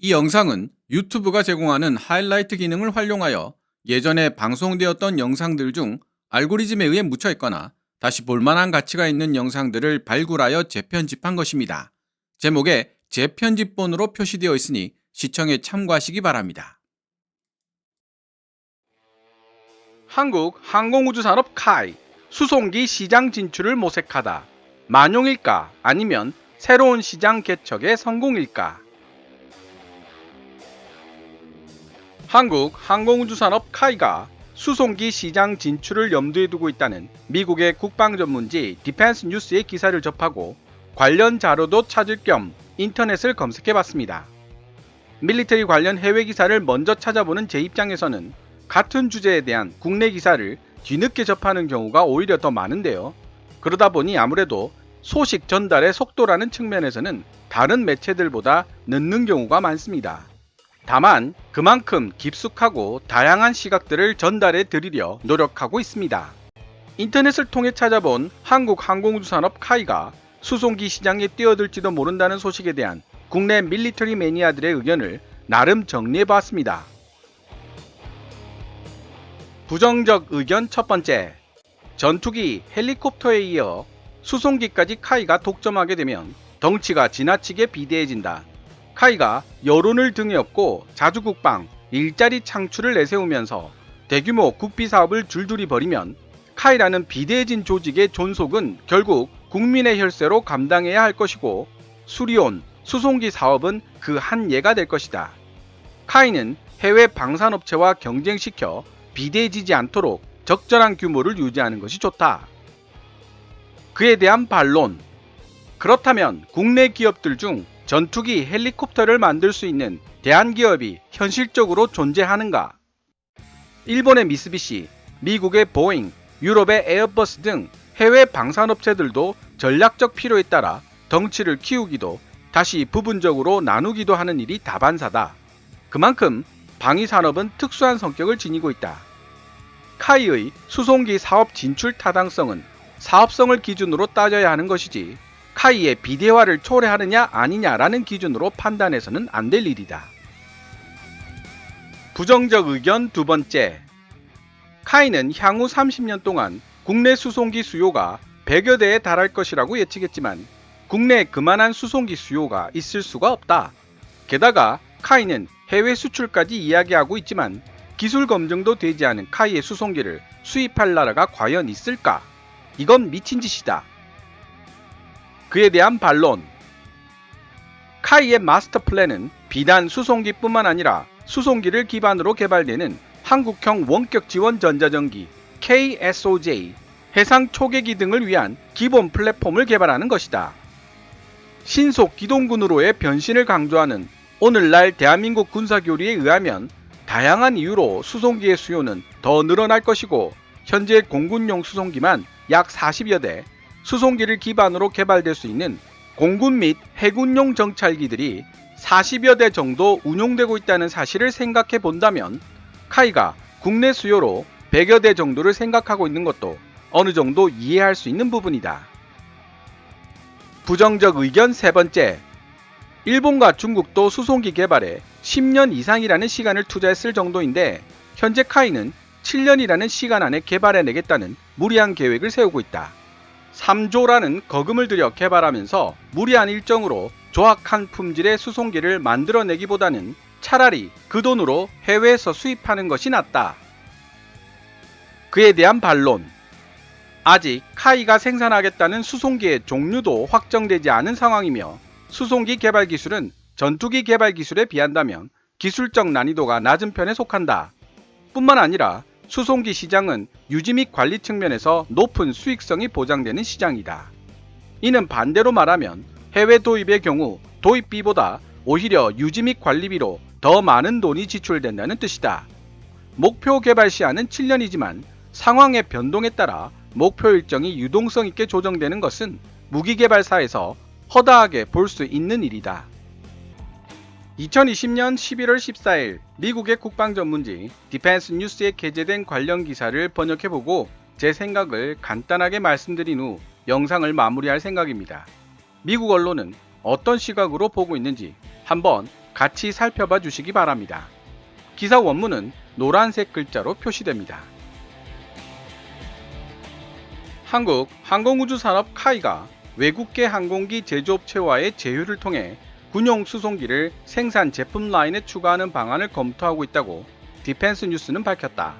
이 영상은 유튜브가 제공하는 하이라이트 기능을 활용하여 예전에 방송되었던 영상들 중 알고리즘에 의해 묻혀 있거나 다시 볼만한 가치가 있는 영상들을 발굴하여 재편집한 것입니다. 제목에 재편집본으로 표시되어 있으니 시청에 참고하시기 바랍니다. 한국 항공우주산업 카이 수송기 시장 진출을 모색하다. 만용일까 아니면 새로운 시장 개척의 성공일까? 한국 항공우주산업 카이가 수송기 시장 진출을 염두에 두고 있다는 미국의 국방 전문지 디펜스 뉴스의 기사를 접하고 관련 자료도 찾을 겸 인터넷을 검색해봤습니다. 밀리터리 관련 해외 기사를 먼저 찾아보는 제 입장에서는 같은 주제에 대한 국내 기사를 뒤늦게 접하는 경우가 오히려 더 많은데요. 그러다 보니 아무래도 소식 전달의 속도라는 측면에서는 다른 매체들보다 늦는 경우가 많습니다. 다만 그만큼 깊숙하고 다양한 시각들을 전달해 드리려 노력하고 있습니다. 인터넷을 통해 찾아본 한국 항공우주산업 카이가 수송기 시장에 뛰어들지도 모른다는 소식에 대한 국내 밀리터리 매니아들의 의견을 나름 정리해봤습니다. 부정적 의견 첫 번째, 전투기, 헬리콥터에 이어 수송기까지 카이가 독점하게 되면 덩치가 지나치게 비대해진다. 카이가 여론을 등에 업고 자주국방, 일자리 창출을 내세우면서 대규모 국비 사업을 줄줄이 벌이면 카이라는 비대해진 조직의 존속은 결국 국민의 혈세로 감당해야 할 것이고 수리온, 수송기 사업은 그 한 예가 될 것이다. 카이는 해외 방산업체와 경쟁시켜 비대해지지 않도록 적절한 규모를 유지하는 것이 좋다. 그에 대한 반론. 그렇다면 국내 기업들 중 전투기, 헬리콥터를 만들 수 있는 대한기업이 현실적으로 존재하는가? 일본의 미쓰비시, 미국의 보잉, 유럽의 에어버스 등 해외 방산업체들도 전략적 필요에 따라 덩치를 키우기도 다시 부분적으로 나누기도 하는 일이 다반사다. 그만큼 방위산업은 특수한 성격을 지니고 있다. 카이의 수송기 사업 진출 타당성은 사업성을 기준으로 따져야 하는 것이지 카이의 비대화를 초래하느냐 아니냐라는 기준으로 판단해서는 안 될 일이다. 부정적 의견 두 번째, 카이는 향후 30년 동안 국내 수송기 수요가 100여 대에 달할 것이라고 예측했지만 국내에 그만한 수송기 수요가 있을 수가 없다. 게다가 카이는 해외 수출까지 이야기하고 있지만 기술 검증도 되지 않은 카이의 수송기를 수입할 나라가 과연 있을까? 이건 미친 짓이다. 그에 대한 반론. 카이의 마스터 플랜은 비단 수송기뿐만 아니라 수송기를 기반으로 개발되는 한국형 원격 지원 전자전기 KSOJ, 해상 초계기 등을 위한 기본 플랫폼을 개발하는 것이다. 신속 기동군으로의 변신을 강조하는 오늘날 대한민국 군사교리에 의하면 다양한 이유로 수송기의 수요는 더 늘어날 것이고 현재 공군용 수송기만 약 40여 대, 수송기를 기반으로 개발될 수 있는 공군 및 해군용 정찰기들이 40여 대 정도 운용되고 있다는 사실을 생각해 본다면 카이가 국내 수요로 100여 대 정도를 생각하고 있는 것도 어느 정도 이해할 수 있는 부분이다. 부정적 의견 세 번째, 일본과 중국도 수송기 개발에 10년 이상이라는 시간을 투자했을 정도인데 현재 카이는 7년이라는 시간 안에 개발해내겠다는 무리한 계획을 세우고 있다. 3조라는 거금을 들여 개발하면서 무리한 일정으로 조악한 품질의 수송기를 만들어내기보다는 차라리 그 돈으로 해외에서 수입하는 것이 낫다. 그에 대한 반론. 아직 카이가 생산하겠다는 수송기의 종류도 확정되지 않은 상황이며 수송기 개발 기술은 전투기 개발 기술에 비한다면 기술적 난이도가 낮은 편에 속한다. 뿐만 아니라 수송기 시장은 유지 및 관리 측면에서 높은 수익성이 보장되는 시장이다. 이는 반대로 말하면 해외 도입의 경우 도입비보다 오히려 유지 및 관리비로 더 많은 돈이 지출된다는 뜻이다. 목표 개발 시한은 7년이지만 상황의 변동에 따라 목표 일정이 유동성 있게 조정되는 것은 무기 개발사에서 허다하게 볼 수 있는 일이다. 2020년 11월 14일 미국의 국방 전문지 디펜스 뉴스에 게재된 관련 기사를 번역해보고 제 생각을 간단하게 말씀드린 후 영상을 마무리할 생각입니다. 미국 언론은 어떤 시각으로 보고 있는지 한번 같이 살펴봐 주시기 바랍니다. 기사 원문은 노란색 글자로 표시됩니다. 한국 항공우주산업 카이가 외국계 항공기 제조업체와의 제휴를 통해 군용 수송기를 생산 제품 라인에 추가하는 방안을 검토하고 있다고 디펜스 뉴스는 밝혔다.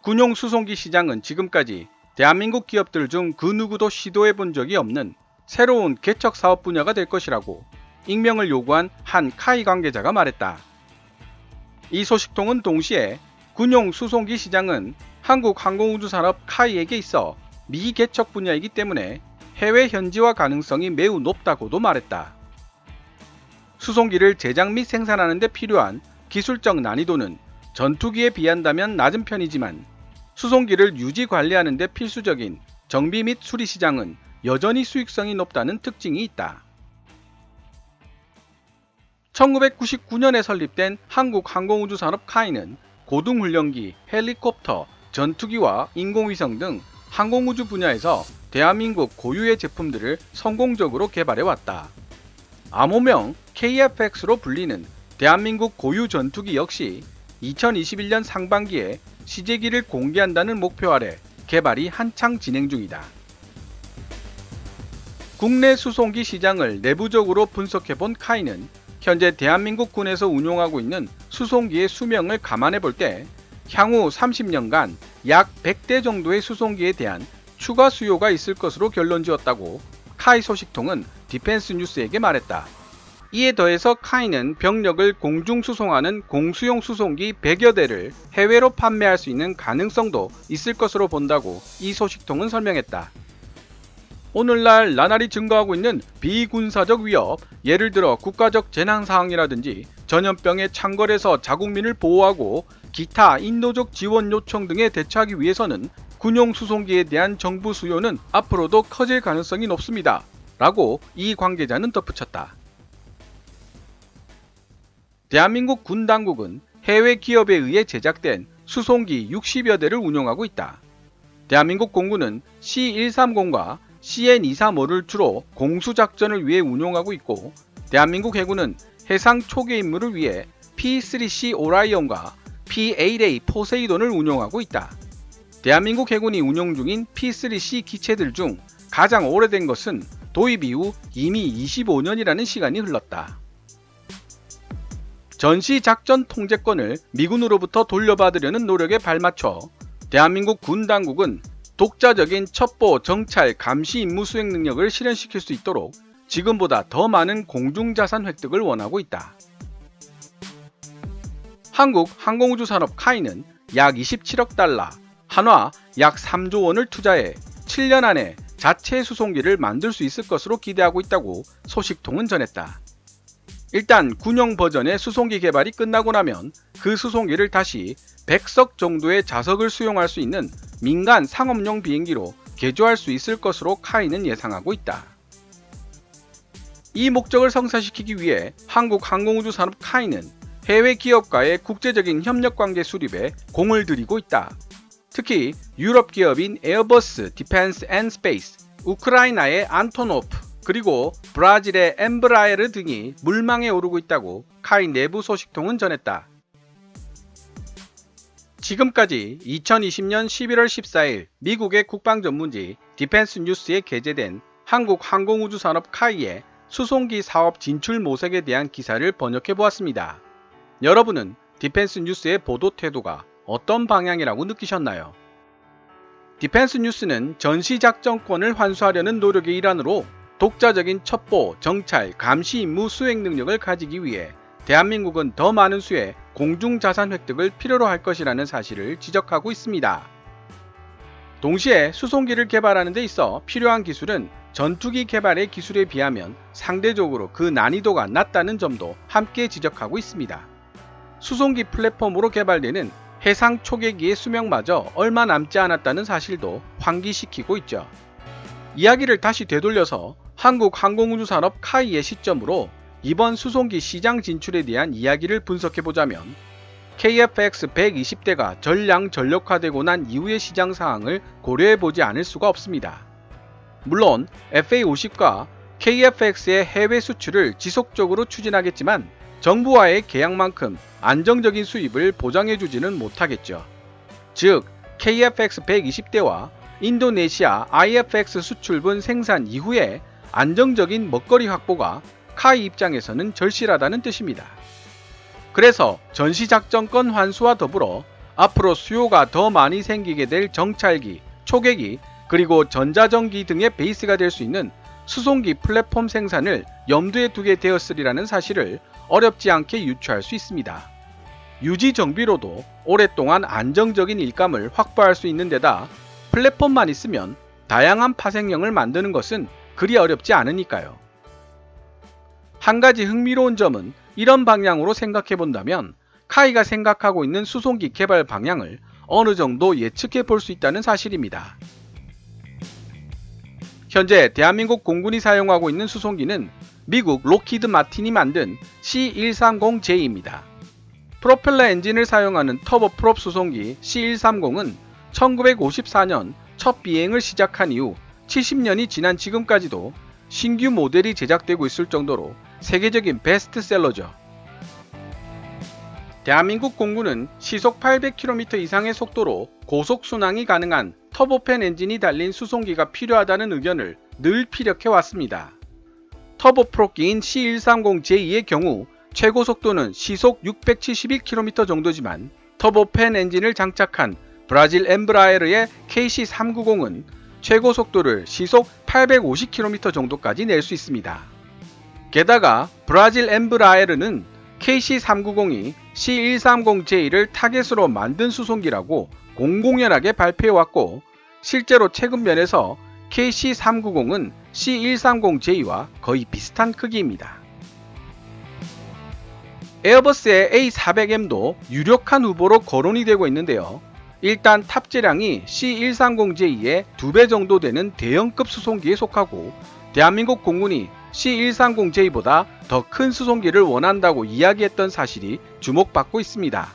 군용 수송기 시장은 지금까지 대한민국 기업들 중 그 누구도 시도해 본 적이 없는 새로운 개척 사업 분야가 될 것이라고 익명을 요구한 한 카이 관계자가 말했다. 이 소식통은 동시에 군용 수송기 시장은 한국 항공우주산업 카이에게 있어 미개척 분야이기 때문에 해외 현지화 가능성이 매우 높다고도 말했다. 수송기를 제작 및 생산하는 데 필요한 기술적 난이도는 전투기에 비한다면 낮은 편이지만 수송기를 유지 관리하는 데 필수적인 정비 및 수리 시장은 여전히 수익성이 높다는 특징이 있다. 1999년에 설립된 한국항공우주산업 카이는 고등훈련기, 헬리콥터, 전투기와 인공위성 등 항공우주 분야에서 대한민국 고유의 제품들을 성공적으로 개발해왔다. 암호명 KFX로 불리는 대한민국 고유 전투기 역시 2021년 상반기에 시제기를 공개한다는 목표 아래 개발이 한창 진행 중이다. 국내 수송기 시장을 내부적으로 분석해본 카이는 현재 대한민국 군에서 운용하고 있는 수송기의 수명을 감안해 볼 때 향후 30년간 약 100대 정도의 수송기에 대한 추가 수요가 있을 것으로 결론지었다고 카이 소식통은 디펜스 뉴스에게 말했다. 이에 더해서 카이는 병력을 공중 수송하는 공수용 수송기 100여 대를 해외로 판매할 수 있는 가능성도 있을 것으로 본다고 이 소식통은 설명했다. 오늘날 나날이 증가하고 있는 비군사적 위협, 예를 들어 국가적 재난상황이라든지 전염병에 창궐해서 자국민을 보호하고 기타 인도적 지원 요청 등에 대처하기 위해서는 군용 수송기에 대한 정부 수요는 앞으로도 커질 가능성이 높습니다. 라고 이 관계자는 덧붙였다. 대한민국 군 당국은 해외 기업에 의해 제작된 수송기 60여 대를 운용하고 있다. 대한민국 공군은 C-130과 CN-235를 주로 공수작전을 위해 운용하고 있고 대한민국 해군은 해상 초계 임무를 위해 P-3C 오라이언과 P-8A 포세이돈을 운용하고 있다. 대한민국 해군이 운용 중인 P-3C 기체들 중 가장 오래된 것은 도입 이후 이미 25년이라는 시간이 흘렀다. 전시작전 통제권을 미군으로부터 돌려받으려는 노력에 발맞춰 대한민국 군 당국은 독자적인 첩보, 정찰, 감시 임무 수행 능력을 실현시킬 수 있도록 지금보다 더 많은 공중자산 획득을 원하고 있다. 한국 항공우주산업 카이는 약 27억 달러, 한화 약 3조 원을 투자해 7년 안에 자체 수송기를 만들 수 있을 것으로 기대하고 있다고 소식통은 전했다. 일단 군용 버전의 수송기 개발이 끝나고 나면 그 수송기를 다시 100석 정도의 자석을 수용할 수 있는 민간 상업용 비행기로 개조할 수 있을 것으로 카이는 예상하고 있다. 이 목적을 성사시키기 위해 한국항공우주산업 카이는 해외 기업과의 국제적인 협력관계 수립에 공을 들이고 있다. 특히 유럽 기업인 에어버스 디펜스 앤 스페이스, 우크라이나의 안토노프, 그리고 브라질의 엠브라에르 등이 물망에 오르고 있다고 카이 내부 소식통은 전했다. 지금까지 2020년 11월 14일 미국의 국방전문지 디펜스 뉴스에 게재된 한국항공우주산업 카이의 수송기 사업 진출 모색에 대한 기사를 번역해 보았습니다. 여러분은 디펜스 뉴스의 보도 태도가 어떤 방향이라고 느끼셨나요? 디펜스 뉴스는 전시작전권을 환수하려는 노력의 일환으로 독자적인 첩보, 정찰, 감시 임무 수행 능력을 가지기 위해 대한민국은 더 많은 수의 공중자산 획득을 필요로 할 것이라는 사실을 지적하고 있습니다. 동시에 수송기를 개발하는 데 있어 필요한 기술은 전투기 개발의 기술에 비하면 상대적으로 그 난이도가 낮다는 점도 함께 지적하고 있습니다. 수송기 플랫폼으로 개발되는 해상 초계기의 수명마저 얼마 남지 않았다는 사실도 환기시키고 있죠. 이야기를 다시 되돌려서 한국항공우주산업 카이의 시점으로 이번 수송기 시장 진출에 대한 이야기를 분석해보자면 KF-X 120대가 전량 전력화되고 난 이후의 시장 상황을 고려해보지 않을 수가 없습니다. 물론 FA-50과 KF-X의 해외 수출을 지속적으로 추진하겠지만 정부와의 계약만큼 안정적인 수입을 보장해주지는 못하겠죠. 즉 KFX 120대와 인도네시아 IFX 수출분 생산 이후에 안정적인 먹거리 확보가 카이 입장에서는 절실하다는 뜻입니다. 그래서 전시작전권 환수와 더불어 앞으로 수요가 더 많이 생기게 될 정찰기, 초계기, 그리고 전자전기 등의 베이스가 될 수 있는 수송기 플랫폼 생산을 염두에 두게 되었으리라는 사실을 어렵지 않게 유추할 수 있습니다. 유지 정비로도 오랫동안 안정적인 일감을 확보할 수 있는 데다 플랫폼만 있으면 다양한 파생형을 만드는 것은 그리 어렵지 않으니까요. 한 가지 흥미로운 점은 이런 방향으로 생각해 본다면 카이가 생각하고 있는 수송기 개발 방향을 어느 정도 예측해 볼 수 있다는 사실입니다. 현재 대한민국 공군이 사용하고 있는 수송기는 미국 록히드 마틴이 만든 C130J입니다. 프로펠러 엔진을 사용하는 터보프롭 수송기 C130은 1954년 첫 비행을 시작한 이후 70년이 지난 지금까지도 신규 모델이 제작되고 있을 정도로 세계적인 베스트셀러죠. 대한민국 공군은 시속 800km 이상의 속도로 고속 순항이 가능한 터보팬 엔진이 달린 수송기가 필요하다는 의견을 늘 피력해 왔습니다. 터보프롭기인 C130J의 경우 최고 속도는 시속 671km 정도지만 터보팬 엔진을 장착한 브라질 엠브라에르의 KC390은 최고 속도를 시속 850km 정도까지 낼 수 있습니다. 게다가 브라질 엠브라에르는 KC390이 C130J를 타겟으로 만든 수송기라고 공공연하게 발표해왔고 실제로 최근 면에서 KC390은 C130J와 거의 비슷한 크기입니다. 에어버스의 A400M도 유력한 후보로 거론이 되고 있는데요. 일단 탑재량이 C130J의 2배 정도 되는 대형급 수송기에 속하고 대한민국 공군이 C130J보다 더 큰 수송기를 원한다고 이야기했던 사실이 주목받고 있습니다.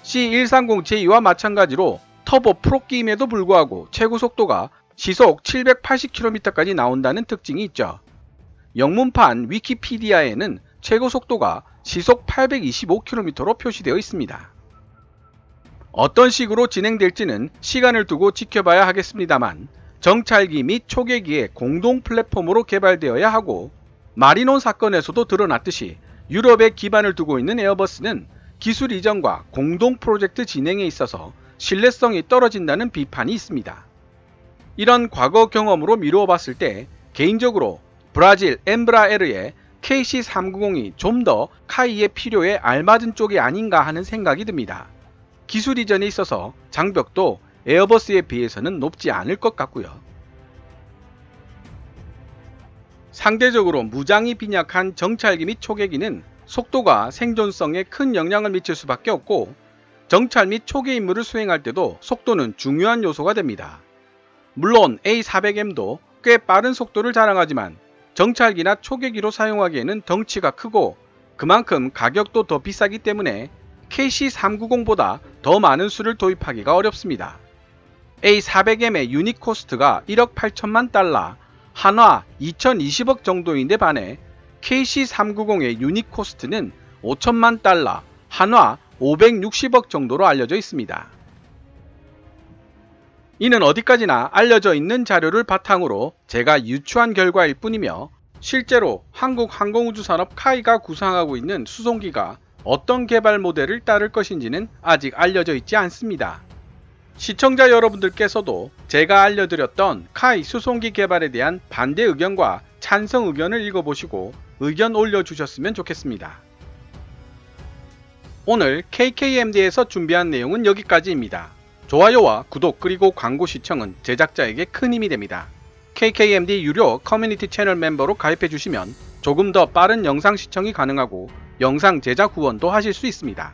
C130J와 마찬가지로 터보 프롭기임에도 불구하고 최고 속도가 시속 780km까지 나온다는 특징이 있죠. 영문판 위키피디아에는 최고 속도가 시속 825km로 표시되어 있습니다. 어떤 식으로 진행될지는 시간을 두고 지켜봐야 하겠습니다만 정찰기 및 초계기의 공동 플랫폼으로 개발되어야 하고 마리논 사건에서도 드러났듯이 유럽에 기반을 두고 있는 에어버스는 기술 이전과 공동 프로젝트 진행에 있어서 신뢰성이 떨어진다는 비판이 있습니다. 이런 과거 경험으로 미루어 봤을 때 개인적으로 브라질 엠브라에르의 KC390이 좀 더 카이의 필요에 알맞은 쪽이 아닌가 하는 생각이 듭니다. 기술 이전에 있어서 장벽도 에어버스에 비해서는 높지 않을 것 같고요. 상대적으로 무장이 빈약한 정찰기 및 초계기는 속도가 생존성에 큰 영향을 미칠 수밖에 없고 정찰 및 초계 임무를 수행할 때도 속도는 중요한 요소가 됩니다. 물론 A400M도 꽤 빠른 속도를 자랑하지만 정찰기나 초계기로 사용하기에는 덩치가 크고 그만큼 가격도 더 비싸기 때문에 KC390보다 더 많은 수를 도입하기가 어렵습니다. A400M의 유닛 코스트가 1억 8천만 달러, 한화 2020억 정도인데 반해 KC390의 유닛 코스트는 5천만 달러, 한화 560억 정도로 알려져 있습니다. 이는 어디까지나 알려져 있는 자료를 바탕으로 제가 유추한 결과일 뿐이며 실제로 한국항공우주산업 카이가 구상하고 있는 수송기가 어떤 개발 모델을 따를 것인지는 아직 알려져 있지 않습니다. 시청자 여러분들께서도 제가 알려드렸던 카이 수송기 개발에 대한 반대 의견과 찬성 의견을 읽어보시고 의견 올려주셨으면 좋겠습니다. 오늘 KKMD에서 준비한 내용은 여기까지입니다. 좋아요와 구독 그리고 광고 시청은 제작자에게 큰 힘이 됩니다. KKMD 유료 커뮤니티 채널 멤버로 가입해 주시면 조금 더 빠른 영상 시청이 가능하고 영상 제작 후원도 하실 수 있습니다.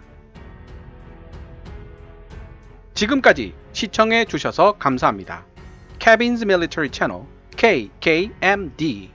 지금까지 시청해 주셔서 감사합니다. Kevin's Military Channel KKMD